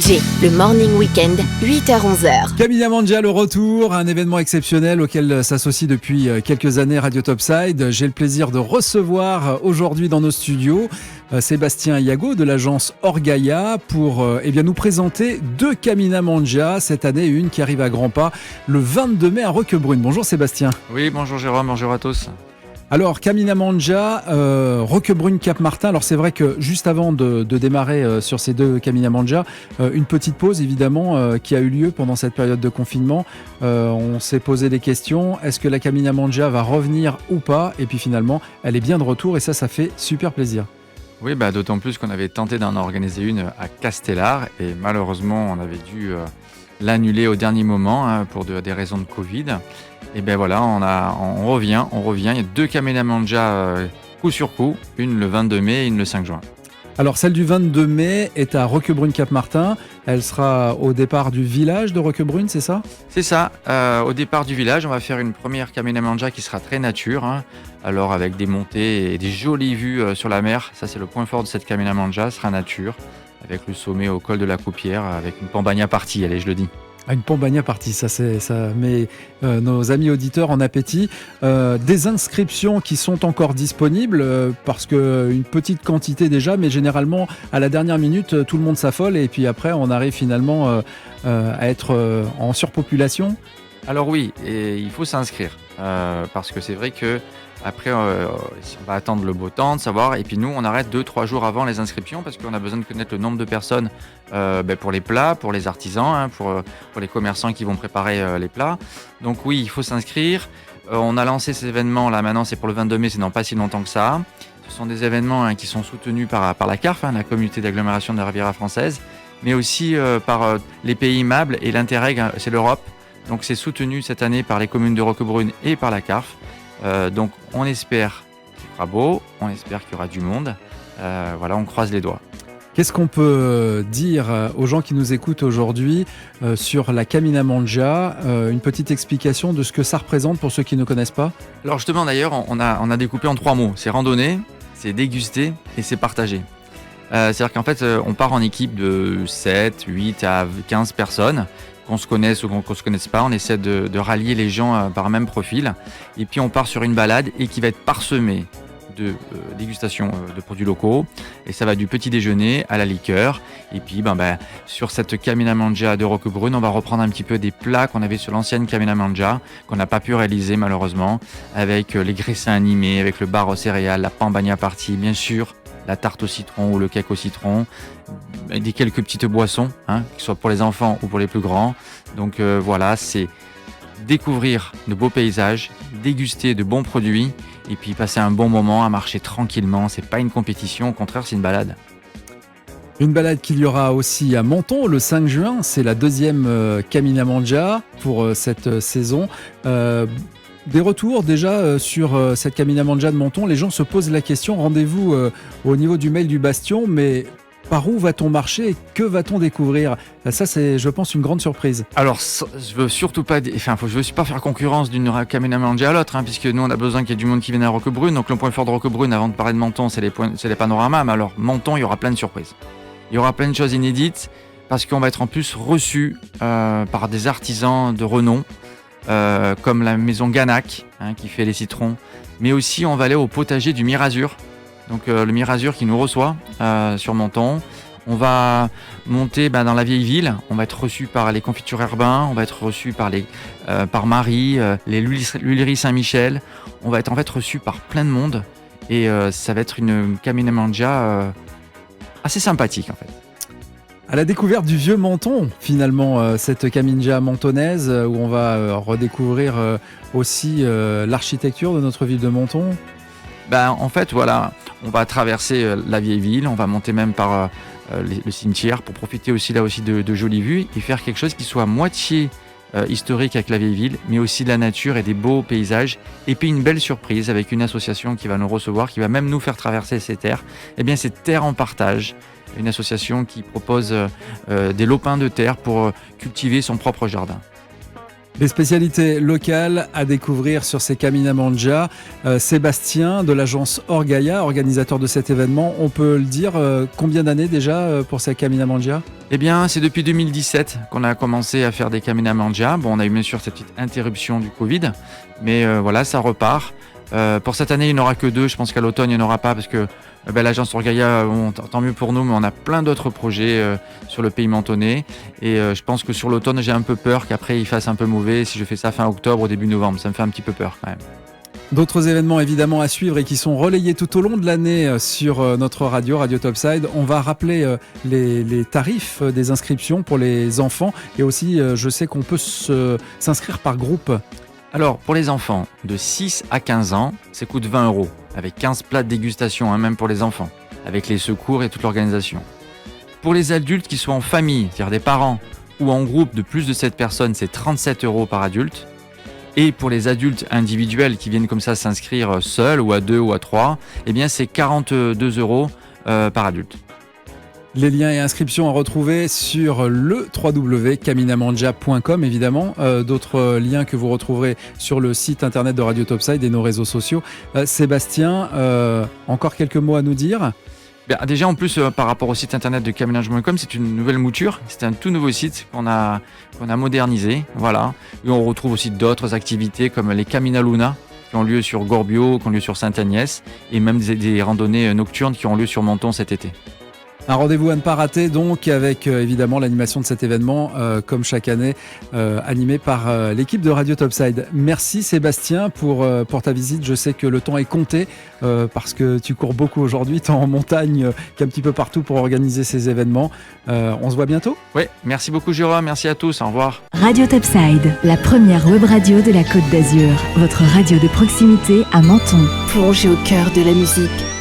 Jay, le Morning Weekend, 8h-11h. Camina Mandja, le retour, un événement exceptionnel auquel s'associe depuis quelques années Radio Topside. J'ai le plaisir de recevoir aujourd'hui dans nos studios Sébastien Yago de l'agence Orgaia pour nous présenter 2 Camina Mandja cette année, une qui arrive à grands pas le 22 mai à Roquebrune. Bonjour Sébastien. Oui, bonjour Jérôme, bonjour à tous. Alors, Camina Mandja, Roquebrune, Cap-Martin. Alors, c'est vrai que juste avant de démarrer sur ces 2 Camina Mandja, une petite pause, évidemment, qui a eu lieu pendant cette période de confinement. On s'est posé des questions. Est-ce que la Camina Mandja va revenir ou pas ? Et puis finalement, elle est bien de retour et ça fait super plaisir. Oui, d'autant plus qu'on avait tenté d'en organiser une à Castellar et malheureusement, on avait dû l'annuler au dernier moment pour des raisons de Covid. Et voilà, on revient. Il y a 2 Camina Mandja coup sur coup, une le 22 mai et une le 5 juin. Alors celle du 22 mai est à Roquebrune-Cap-Martin. Elle sera au départ du village de Roquebrune, c'est ça ? C'est ça, au départ du village, on va faire une première Camina Mandja qui sera très nature. Alors avec des montées et des jolies vues sur la mer, ça c'est le point fort de cette Camina Mandja, sera nature. Avec le sommet au col de la Coupière, avec une Pambagna partie, allez je le dis. Une Pambagna partie, ça met nos amis auditeurs en appétit. Des inscriptions qui sont encore disponibles parce qu'une petite quantité déjà, mais généralement à la dernière minute, tout le monde s'affole et puis après on arrive finalement à être en surpopulation. Alors oui, et il faut s'inscrire parce que c'est vrai que après on va attendre le beau temps de savoir et puis nous on arrête 2-3 jours avant les inscriptions parce qu'on a besoin de connaître le nombre de personnes pour les plats, pour les artisans, pour les commerçants qui vont préparer les plats. Donc oui, il faut s'inscrire. On a lancé ces événements là maintenant, c'est pour le 22 mai, c'est dans pas si longtemps que ça. Ce sont des événements qui sont soutenus par la CARF, la communauté d'agglomération de la Riviera française, mais aussi par les pays aimables et l'Interreg, c'est l'Europe. Donc c'est soutenu cette année par les communes de Roquebrune et par la CARF. Donc on espère qu'il fera beau, on espère qu'il y aura du monde. On croise les doigts. Qu'est-ce qu'on peut dire aux gens qui nous écoutent aujourd'hui sur la Camina Mandja ? Une petite explication de ce que ça représente pour ceux qui ne connaissent pas ? Alors justement d'ailleurs, on a découpé en 3 mots. C'est randonnée, c'est déguster et c'est partager. C'est-à-dire qu'en fait, on part en équipe de 7, 8 à 15 personnes. Qu'on se connaisse ou qu'on ne se connaisse pas, on essaie de rallier les gens par même profil. Et puis on part sur une balade et qui va être parsemée de dégustation de produits locaux. Et ça va du petit déjeuner à la liqueur. Et puis sur cette Camina Mandja de Roquebrune, on va reprendre un petit peu des plats qu'on avait sur l'ancienne Camina Mandja, qu'on n'a pas pu réaliser malheureusement, avec les graissins animés, avec le bar aux céréales, la Pambagna partie, bien sûr, la tarte au citron ou le cake au citron, des quelques petites boissons, que ce soit pour les enfants ou pour les plus grands. Donc c'est découvrir de beaux paysages, déguster de bons produits et puis passer un bon moment à marcher tranquillement. C'est pas une compétition, au contraire c'est une balade. Une balade qu'il y aura aussi à Menton le 5 juin, c'est la 2e Camina Mandja pour cette saison. Des retours déjà sur cette Camina Mandja de Menton. Les gens se posent la question, rendez-vous au niveau du mail du Bastion, mais par où va-t-on marcher et que va-t-on découvrir ? Ça, c'est, je pense, une grande surprise. Alors, je veux surtout pas, je veux pas faire concurrence d'une Camina Mandja à l'autre, puisque nous, on a besoin qu'il y ait du monde qui vienne à Roquebrune. Donc, le point fort de Roquebrune, avant de parler de Menton, c'est les panoramas. Mais alors, Menton, il y aura plein de surprises. Il y aura plein de choses inédites, parce qu'on va être en plus reçu par des artisans de renom, comme la maison Ganac, qui fait les citrons. Mais aussi, on va aller au potager du Mirazur. Donc le Mirazur qui nous reçoit sur Menton. On va monter dans la vieille ville. On va être reçu par les confitures Herbin. On va être reçu par Marie, les l'huilerie Saint-Michel. On va être en fait reçu par plein de monde. Et ça va être une Camina Mandja assez sympathique en fait. À la découverte du vieux Menton, finalement, cette Camina mentonnaise, où on va redécouvrir aussi l'architecture de notre ville de Menton. En fait, voilà, on va traverser la vieille ville, on va monter même par le cimetière pour profiter aussi là aussi de jolies vues et faire quelque chose qui soit à moitié historique avec la vieille ville, mais aussi de la nature et des beaux paysages. Et puis une belle surprise avec une association qui va nous recevoir, qui va même nous faire traverser ces terres. Eh bien, c'est Terre en Partage, une association qui propose des lopins de terre pour cultiver son propre jardin. Les spécialités locales à découvrir sur ces Camina Mangia. Sébastien de l'agence Orgaia, organisateur de cet événement. On peut le dire, combien d'années déjà pour ces Camina Mangia ? Eh bien, c'est depuis 2017 qu'on a commencé à faire des Camina Mangia. Bon, on a eu bien sûr cette petite interruption du Covid, mais voilà, ça repart. Pour cette année, il n'y en aura que 2. Je pense qu'à l'automne, il n'y en aura pas parce que l'agence Orgaia, bon, tant mieux pour nous, mais on a plein d'autres projets sur le pays mentonais. Et je pense que sur l'automne, j'ai un peu peur qu'après, il fasse un peu mauvais. Si je fais ça fin octobre ou début novembre, ça me fait un petit peu peur quand même. D'autres événements évidemment à suivre et qui sont relayés tout au long de l'année sur notre radio Topside. On va rappeler les tarifs des inscriptions pour les enfants et aussi je sais qu'on peut s'inscrire par groupe. Alors, pour les enfants de 6 à 15 ans, ça coûte 20 €, avec 15 plats de dégustation, même pour les enfants, avec les secours et toute l'organisation. Pour les adultes qui sont en famille, c'est-à-dire des parents, ou en groupe de plus de 7 personnes, c'est 37 € par adulte. Et pour les adultes individuels qui viennent comme ça s'inscrire seuls, ou à 2 ou à 3, eh bien c'est 42 € par adulte. Les liens et inscriptions à retrouver sur le www.caminamangia.com évidemment. D'autres liens que vous retrouverez sur le site internet de Radio Topside et nos réseaux sociaux. Sébastien, encore quelques mots à nous dire ? Déjà en plus par rapport au site internet de caminamangia.com, c'est une nouvelle mouture, c'est un tout nouveau site qu'on a modernisé, voilà. Et on retrouve aussi d'autres activités comme les Camina Luna qui ont lieu sur Gorbio, qui ont lieu sur Sainte-Agnès et même des randonnées nocturnes qui ont lieu sur Menton cet été. Un rendez-vous à ne pas rater donc avec évidemment l'animation de cet événement comme chaque année animé par l'équipe de Radio Topside. Merci Sébastien pour ta visite. Je sais que le temps est compté parce que tu cours beaucoup aujourd'hui, tant en montagne qu'un petit peu partout pour organiser ces événements. On se voit bientôt ? Oui, merci beaucoup Jérôme, merci à tous, au revoir. Radio Topside, la première web radio de la Côte d'Azur. Votre radio de proximité à Menton. Plongez au cœur de la musique.